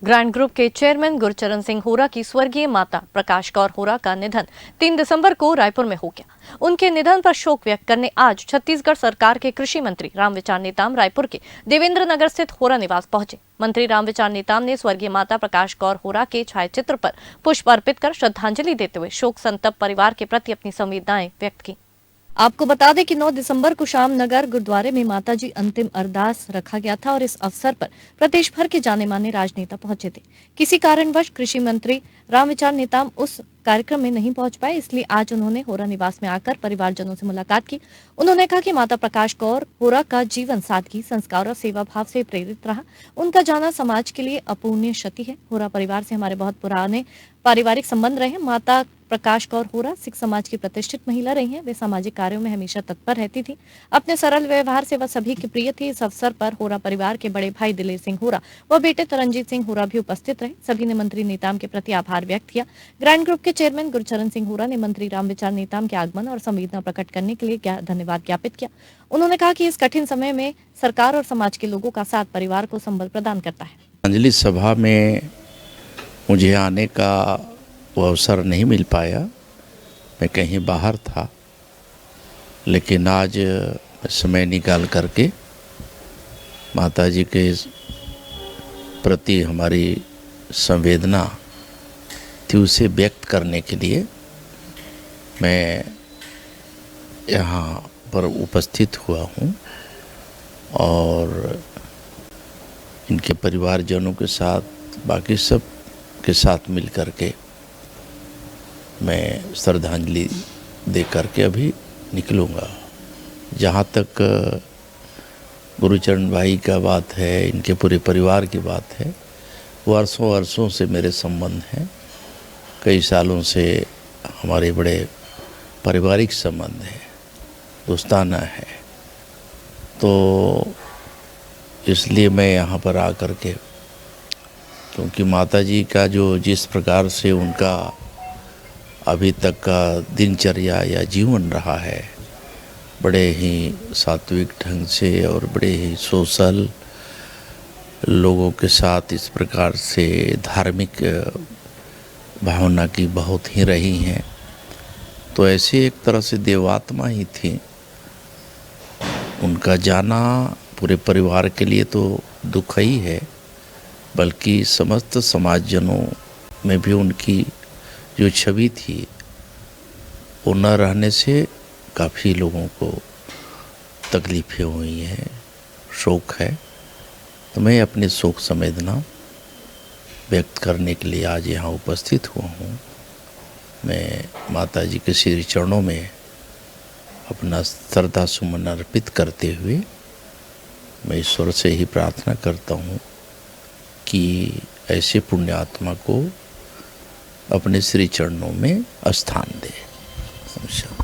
Grand group के chairman Gurcharan Singh Hora की स्वर्गीय माता प्रकाश कौर होरा का निधन 3 दिसंबर को रायपुर में हो गया। उनके निधन पर शोक व्यक्त करने आज छत्तीसगढ़ सरकार के कृषि मंत्री रामविचार नेताम रायपुर के देवेंद्र नगर स्थित होरा निवास पहुंचे। मंत्री रामविचार नेताम ने स्वर्गीय माता प्रकाश कौर होरा के छायाचित्र पर पुष्प अर्पित कर श्रद्धांजलि देते हुए शोक संतप्त परिवार के प्रति अपनी संवेदनाएं व्यक्त की। आपको बता दें कि 9 दिसंबर को शाम नगर गुरुद्वारे में माताजी अंतिम अरदास रखा गया था और इस अवसर पर प्रदेश भर के जाने माने राजनेता पहुंचे थे। किसी कारणवश कृषि मंत्री रामविचार नेताम उस कार्यक्रम में नहीं पहुंच पाए, इसलिए आज उन्होंने होरा निवास में आकर परिवारजनों से मुलाकात की। उन्होंने कहा कि माता प्रकाश कौर होरा का जीवन सादगी, संस्कार और सेवा भाव से प्रेरित रहा। उनका जाना समाज के लिए अपूर्णीय क्षति है। होरा परिवार से हमारे बहुत पुराने पारिवारिक संबंध रहे हैं। माता प्रकाश कौर होरा सिख समाज की प्रतिष्ठित महिला रही हैं। वे सामाजिक कार्यों में हमेशा तत्पर रहती थी। अपने सरल व्यवहार से वह सभी की प्रिय थी। इस अवसर पर होरा परिवार के बड़े भाई दिलेर सिंह होरा व बेटे तरनजीत सिंह होरा भी उपस्थित रहे। सभी ने मंत्री नेताम के प्रति आभार व्यक्त किया। ग्रैंड ग्रुप के चेयरमैन गुरचरण सिंह होरा ने मंत्री रामविचार नेताम के आगमन और संवेदना प्रकट करने के लिए धन्यवाद ज्ञापित किया। उन्होंने कहा कि इस कठिन समय में सरकार और समाज के लोगों का साथ परिवार को संबल प्रदान करता है। श्रद्धांजलि सभा में मुझे आने का वो अवसर नहीं मिल पाया, मैं कहीं बाहर था, लेकिन आज समय निकाल करके माताजी के प्रति हमारी संवेदना थी उसे व्यक्त करने के लिए मैं यहाँ पर उपस्थित हुआ हूँ और इनके परिवारजनों के साथ, बाकी सब के साथ मिल करके मैं श्रद्धांजलि दे करके अभी निकलूँगा। जहाँ तक गुरुचरण भाई का बात है, इनके पूरे परिवार की बात है, वर्षों से मेरे संबंध हैं। कई सालों से हमारे बड़े पारिवारिक संबंध हैं, दोस्ताना है। तो इसलिए मैं यहाँ पर आकर के, क्योंकि माताजी का जो जिस प्रकार से उनका अभी तक का दिनचर्या या जीवन रहा है, बड़े ही सात्विक ढंग से और बड़े ही सोशल लोगों के साथ इस प्रकार से धार्मिक भावना की बहुत ही रही हैं। तो ऐसे एक तरह से देवात्मा ही थी। उनका जाना पूरे परिवार के लिए तो दुख ही है, बल्कि समस्त समाजजनों में भी उनकी जो छवि थी वो न रहने से काफ़ी लोगों को तकलीफ़ें हुई हैं, शोक है। तो मैं अपनी शोक संवेदना व्यक्त करने के लिए आज यहाँ उपस्थित हुआ हूँ। मैं माताजी के श्री चरणों में अपना श्रद्धा सुमन अर्पित करते हुए मैं ईश्वर से ही प्रार्थना करता हूँ कि ऐसे पुण्य आत्मा को अपने श्री चरणों में स्थान दे।